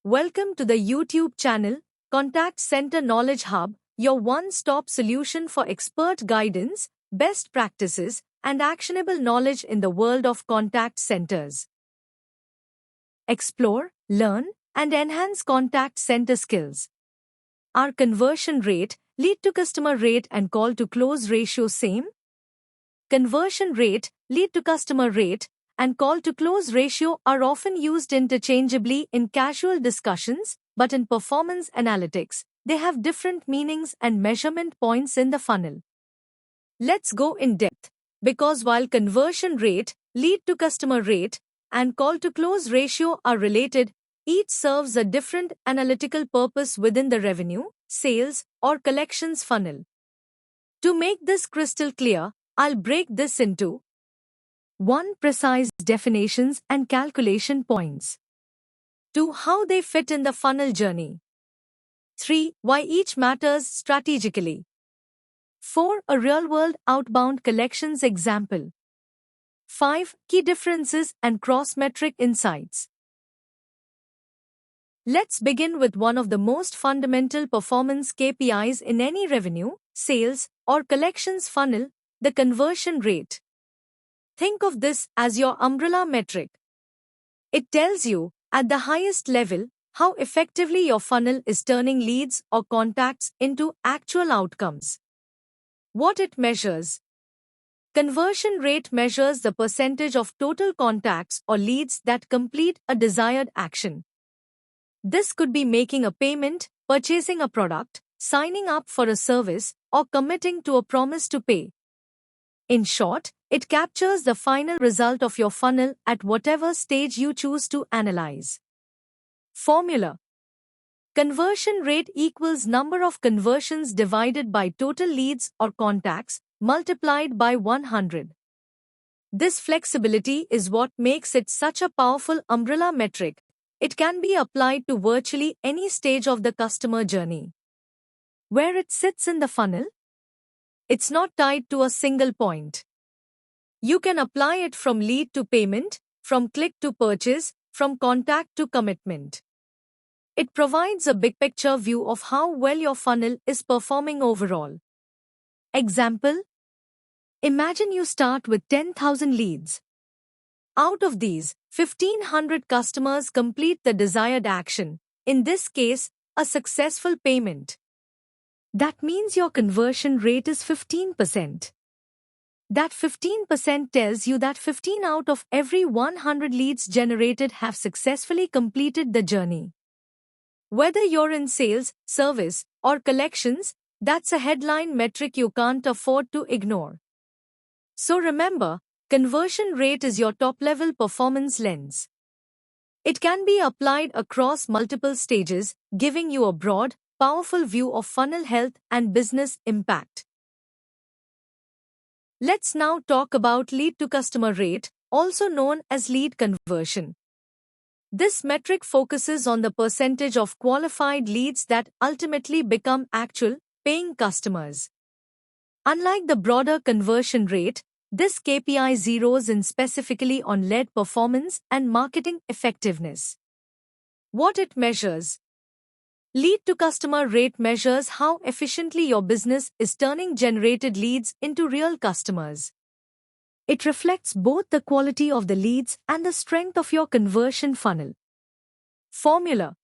Welcome to the YouTube channel, Contact Center Knowledge Hub, your one-stop solution for expert guidance, best practices, and actionable knowledge in the world of contact centers. Explore, learn, and enhance contact center skills. Are conversion rate, lead to customer rate, and call to close ratio same? Conversion rate, lead to customer rate, and call to close ratio are often used interchangeably in casual discussions, but in performance analytics, they have different meanings and measurement points in the funnel. Let's go in depth, because while conversion rate, lead to customer rate, and call to close ratio are related, each serves a different analytical purpose within the revenue, sales, or collections funnel. To make this crystal clear, I'll break this into 1. Precise definitions and calculation points. 2. How they fit in the funnel journey. 3. Why each matters strategically. 4. A real-world outbound collections example. 5. Key differences and cross-metric insights. Let's begin with one of the most fundamental performance KPIs in any revenue, sales, or collections funnel, the conversion rate. Think of this as your umbrella metric. It tells you, at the highest level, how effectively your funnel is turning leads or contacts into actual outcomes. What it measures. Conversion rate measures the percentage of total contacts or leads that complete a desired action. This could be making a payment, purchasing a product, signing up for a service, or committing to a promise to pay. In short, it captures the final result of your funnel at whatever stage you choose to analyze. Formula. Conversion rate equals number of conversions divided by total leads or contacts multiplied by 100. This flexibility is what makes it such a powerful umbrella metric. It can be applied to virtually any stage of the customer journey. Where it sits in the funnel? It's not tied to a single point. You can apply it from lead to payment, from click to purchase, from contact to commitment. It provides a big picture view of how well your funnel is performing overall. Example. Imagine you start with 10,000 leads. Out of these, 1,500 customers complete the desired action, in this case, a successful payment. That means your conversion rate is 15%. That 15% tells you that 15 out of every 100 leads generated have successfully completed the journey. Whether you're in sales, service, or collections, that's a headline metric you can't afford to ignore. So remember, conversion rate is your top-level performance lens. It can be applied across multiple stages, giving you a broad, powerful view of funnel health and business impact. Let's now talk about lead-to-customer rate, also known as lead conversion. This metric focuses on the percentage of qualified leads that ultimately become actual, paying customers. Unlike the broader conversion rate, this KPI zeroes in specifically on lead performance and marketing effectiveness. What it measures. Lead-to-customer rate measures how efficiently your business is turning generated leads into real customers. It reflects both the quality of the leads and the strength of your conversion funnel. Formula.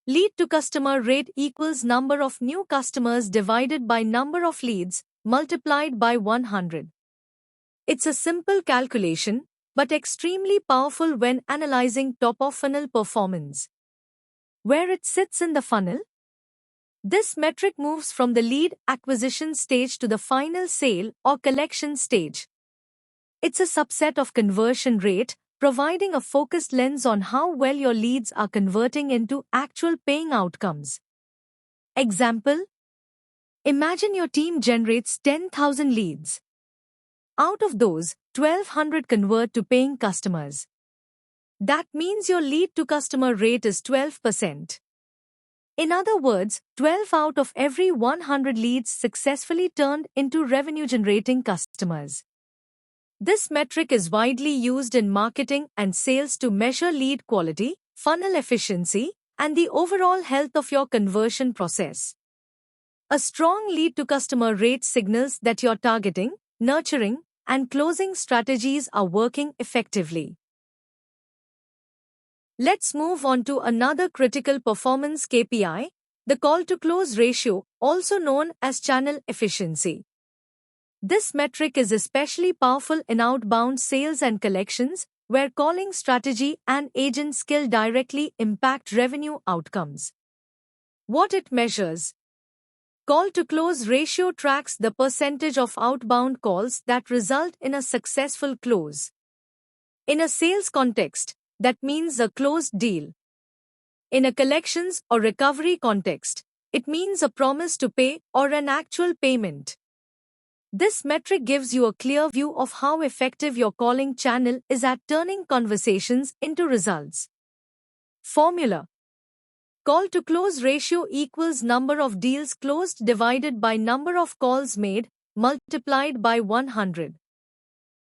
Lead-to-customer rate equals number of new customers divided by number of leads multiplied by 100. It's a simple calculation, but extremely powerful when analyzing top-of-funnel performance. Where it sits in the funnel? This metric moves from the lead acquisition stage to the final sale or collection stage. It's a subset of conversion rate, providing a focused lens on how well your leads are converting into actual paying outcomes. Example. Imagine your team generates 10,000 leads. Out of those, 1,200 convert to paying customers. That means your lead-to-customer rate is 12%. In other words, 12 out of every 100 leads successfully turned into revenue-generating customers. This metric is widely used in marketing and sales to measure lead quality, funnel efficiency, and the overall health of your conversion process. A strong lead to customer rate signals that your targeting, nurturing, and closing strategies are working effectively. Let's move on to another critical performance KPI, the call to close ratio, also known as channel efficiency. This metric is especially powerful in outbound sales and collections, where calling strategy and agent skill directly impact revenue outcomes. What it measures: call to close ratio tracks the percentage of outbound calls that result in a successful close. In a sales context, that means a closed deal. In a collections or recovery context, it means a promise to pay or an actual payment. This metric gives you a clear view of how effective your calling channel is at turning conversations into results. Formula: call to close ratio equals number of deals closed divided by number of calls made, multiplied by 100.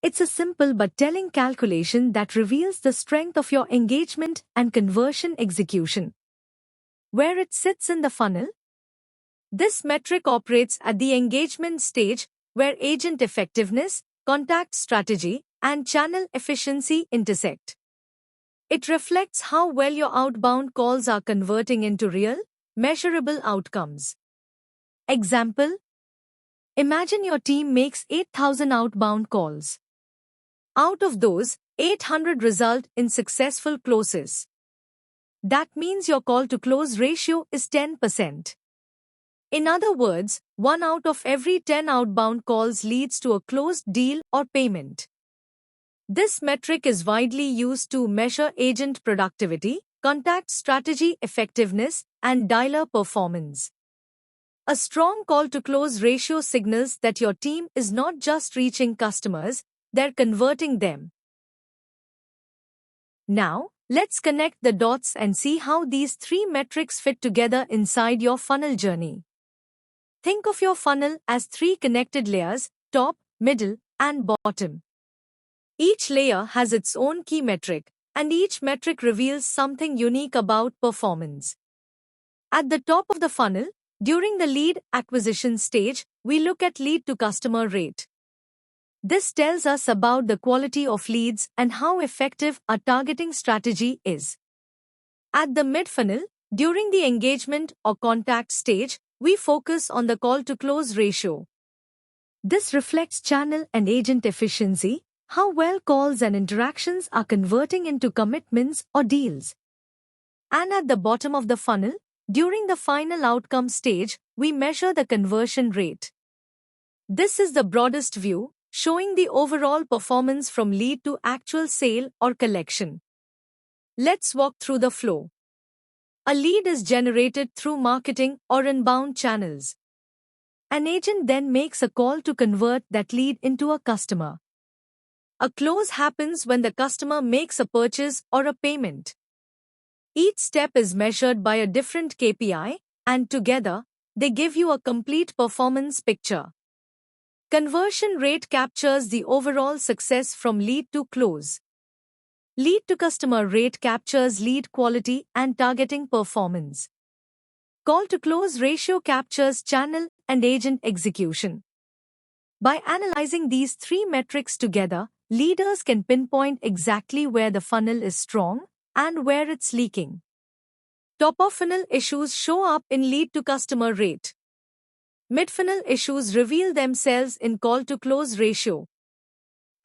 It's a simple but telling calculation that reveals the strength of your engagement and conversion execution. Where it sits in the funnel? This metric operates at the engagement stage, where agent effectiveness, contact strategy, and channel efficiency intersect. It reflects how well your outbound calls are converting into real, measurable outcomes. Example: imagine your team makes 8,000 outbound calls. Out of those, 800 result in successful closes. That means your call to close ratio is 10%. In other words, 1 out of every 10 outbound calls leads to a closed deal or payment. This metric is widely used to measure agent productivity, contact strategy effectiveness, and dialer performance. A strong call to close ratio signals that your team is not just reaching customers, they're converting them. Now, let's connect the dots and see how these three metrics fit together inside your funnel journey. Think of your funnel as three connected layers: top, middle, and bottom. Each layer has its own key metric, and each metric reveals something unique about performance. At the top of the funnel, during the lead acquisition stage, we look at lead to customer rate. This tells us about the quality of leads and how effective our targeting strategy is. At the mid-funnel, during the engagement or contact stage, we focus on the call to close ratio. This reflects channel and agent efficiency, how well calls and interactions are converting into commitments or deals. And at the bottom of the funnel, during the final outcome stage, we measure the conversion rate. This is the broadest view, showing the overall performance from lead to actual sale or collection. Let's walk through the flow. A lead is generated through marketing or inbound channels. An agent then makes a call to convert that lead into a customer. A close happens when the customer makes a purchase or a payment. Each step is measured by a different KPI, and together, they give you a complete performance picture. Conversion rate captures the overall success from lead to close. Lead to customer rate captures lead quality and targeting performance. Call to close ratio captures channel and agent execution. By analyzing these three metrics together, leaders can pinpoint exactly where the funnel is strong and where it's leaking. Top-of-funnel issues show up in lead to customer rate. Mid-funnel issues reveal themselves in call to close ratio.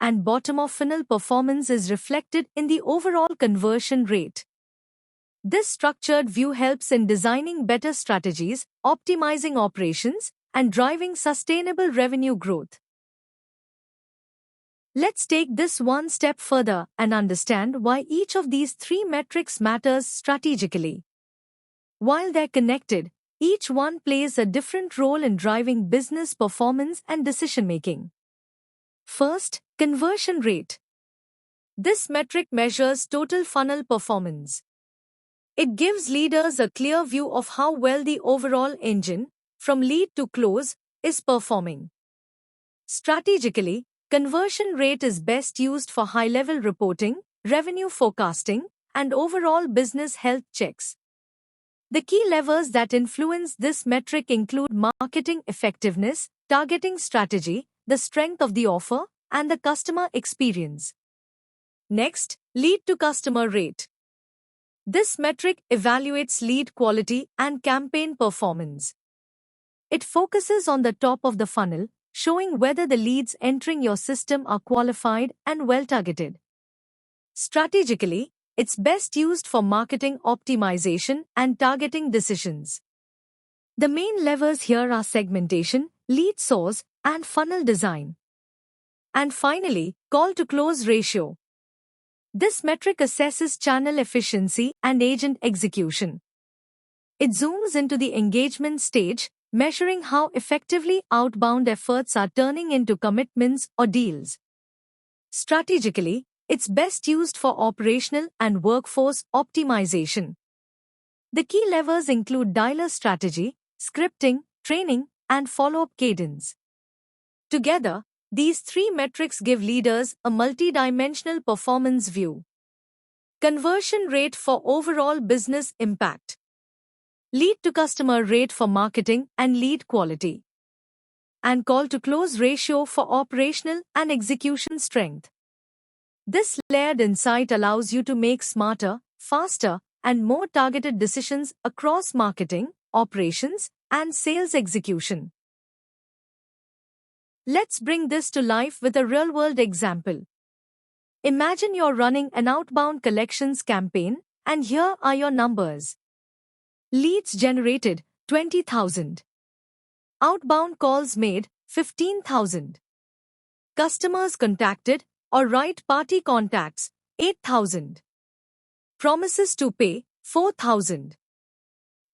And bottom-of-funnel performance is reflected in the overall conversion rate. This structured view helps in designing better strategies, optimizing operations, and driving sustainable revenue growth. Let's take this one step further and understand why each of these three metrics matters strategically. While they're connected, each one plays a different role in driving business performance and decision-making. First, conversion rate. This metric measures total funnel performance. It gives leaders a clear view of how well the overall engine, from lead to close, is performing. Strategically, conversion rate is best used for high-level reporting, revenue forecasting, and overall business health checks. The key levers that influence this metric include marketing effectiveness, targeting strategy, the strength of the offer, and the customer experience. Next, lead to customer rate. This metric evaluates lead quality and campaign performance. It focuses on the top of the funnel, showing whether the leads entering your system are qualified and well-targeted. Strategically, it's best used for marketing optimization and targeting decisions. The main levers here are segmentation, lead source, and funnel design. And finally, call-to-close ratio. This metric assesses channel efficiency and agent execution. It zooms into the engagement stage, measuring how effectively outbound efforts are turning into commitments or deals. Strategically, it's best used for operational and workforce optimization. The key levers include dialer strategy, scripting, training, and follow-up cadence. Together, these three metrics give leaders a multidimensional performance view. Conversion rate for overall business impact. Lead to customer rate for marketing and lead quality. And call-to-close ratio for operational and execution strength. This layered insight allows you to make smarter, faster, and more targeted decisions across marketing, operations, and sales execution. Let's bring this to life with a real-world example. Imagine you're running an outbound collections campaign, and here are your numbers. Leads generated, 20,000. Outbound calls made, 15,000. Customers contacted, or right party contacts, 8,000. Promises to pay, 4,000.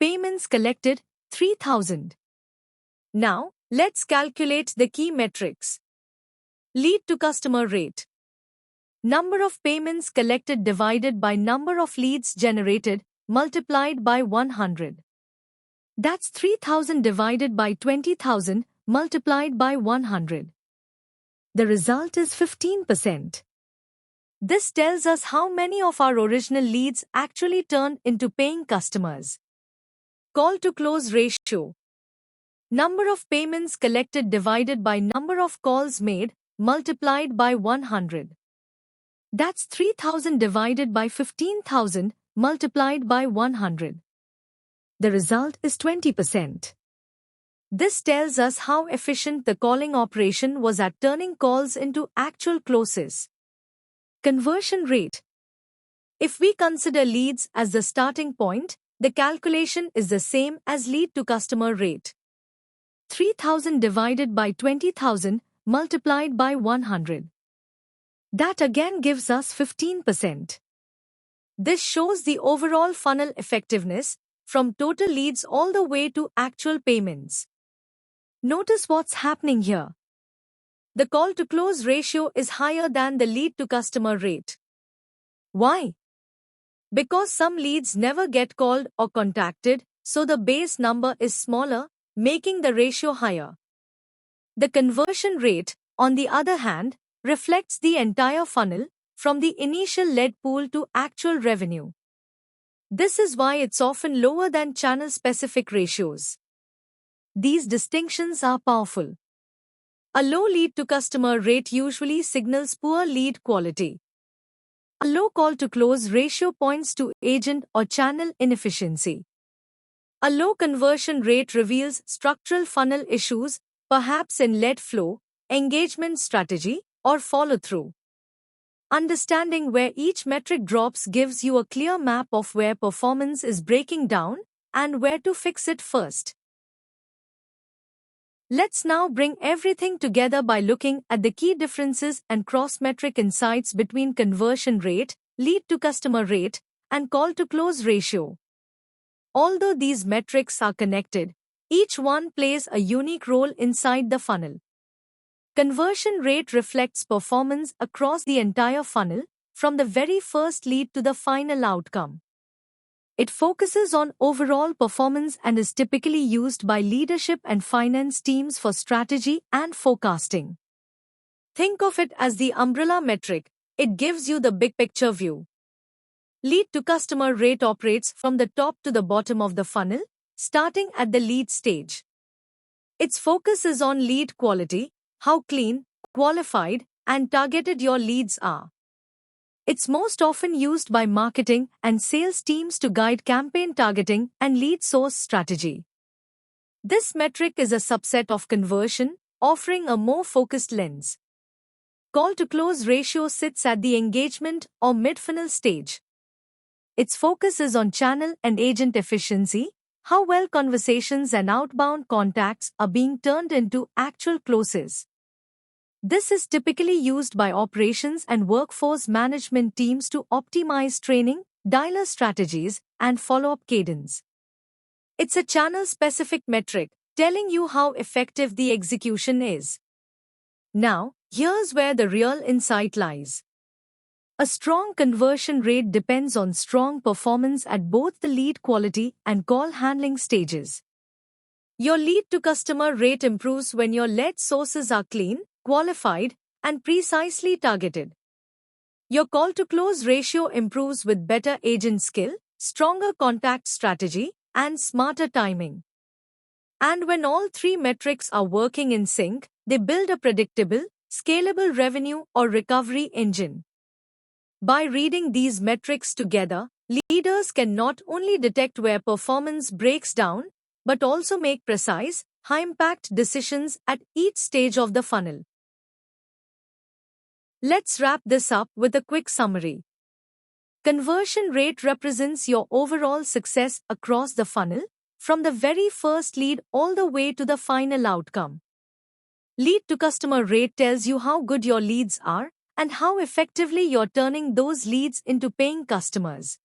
Payments collected, 3,000. Now, let's calculate the key metrics. Lead to customer rate. Number of payments collected divided by number of leads generated multiplied by 100. That's 3,000 divided by 20,000 multiplied by 100. The result is 15%. This tells us how many of our original leads actually turned into paying customers. Call-to-close ratio. Number of payments collected divided by number of calls made multiplied by 100. That's 3,000 divided by 15,000 multiplied by 100. The result is 20%. This tells us how efficient the calling operation was at turning calls into actual closes. Conversion rate. If we consider leads as the starting point, the calculation is the same as lead to customer rate. 3,000 divided by 20,000 multiplied by 100. That again gives us 15%. This shows the overall funnel effectiveness, from total leads all the way to actual payments. Notice what's happening here. The call-to-close ratio is higher than the lead-to-customer rate. Why? Because some leads never get called or contacted, so the base number is smaller, making the ratio higher. The conversion rate, on the other hand, reflects the entire funnel, from the initial lead pool to actual revenue. This is why it's often lower than channel-specific ratios. These distinctions are powerful. A low lead-to-customer rate usually signals poor lead quality. A low call-to-close ratio points to agent or channel inefficiency. A low conversion rate reveals structural funnel issues, perhaps in lead flow, engagement strategy, or follow-through. Understanding where each metric drops gives you a clear map of where performance is breaking down and where to fix it first. Let's now bring everything together by looking at the key differences and cross-metric insights between conversion rate, lead-to-customer rate, and call-to-close ratio. Although these metrics are connected, each one plays a unique role inside the funnel. Conversion rate reflects performance across the entire funnel, from the very first lead to the final outcome. It focuses on overall performance and is typically used by leadership and finance teams for strategy and forecasting. Think of it as the umbrella metric. It gives you the big picture view. Lead to customer rate operates from the top to the bottom of the funnel, starting at the lead stage. Its focus is on lead quality, how clean, qualified, and targeted your leads are. It's most often used by marketing and sales teams to guide campaign targeting and lead source strategy. This metric is a subset of conversion, offering a more focused lens. Call-to-close ratio sits at the engagement or mid-funnel stage. Its focus is on channel and agent efficiency, how well conversations and outbound contacts are being turned into actual closes. This is typically used by operations and workforce management teams to optimize training, dialer strategies, and follow-up cadence. It's a channel-specific metric, telling you how effective the execution is. Now, here's where the real insight lies. A strong conversion rate depends on strong performance at both the lead quality and call handling stages. Your lead-to-customer rate improves when your lead sources are clean, qualified, and precisely targeted. Your call-to-close ratio improves with better agent skill, stronger contact strategy, and smarter timing. And when all three metrics are working in sync, they build a predictable, scalable revenue or recovery engine. By reading these metrics together, leaders can not only detect where performance breaks down, but also make precise, high-impact decisions at each stage of the funnel. Let's wrap this up with a quick summary. Conversion rate represents your overall success across the funnel, from the very first lead all the way to the final outcome. Lead-to-customer rate tells you how good your leads are and how effectively you're turning those leads into paying customers.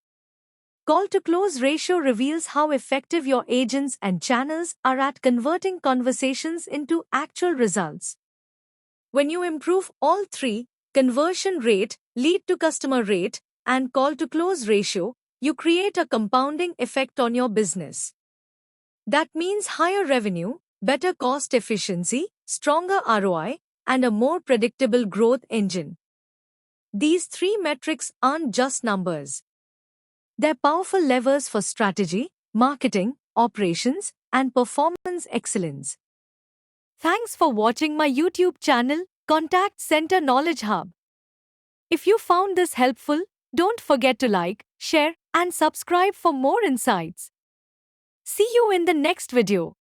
Call-to-close ratio reveals how effective your agents and channels are at converting conversations into actual results. When you improve all three, conversion rate, lead-to-customer rate, and call-to-close ratio, you create a compounding effect on your business. That means higher revenue, better cost efficiency, stronger ROI, and a more predictable growth engine. These three metrics aren't just numbers. They're powerful levers for strategy, marketing, operations, and performance excellence. Thanks for watching my YouTube channel, Contact Center Knowledge Hub. If you found this helpful, don't forget to like, share, and subscribe for more insights. See you in the next video.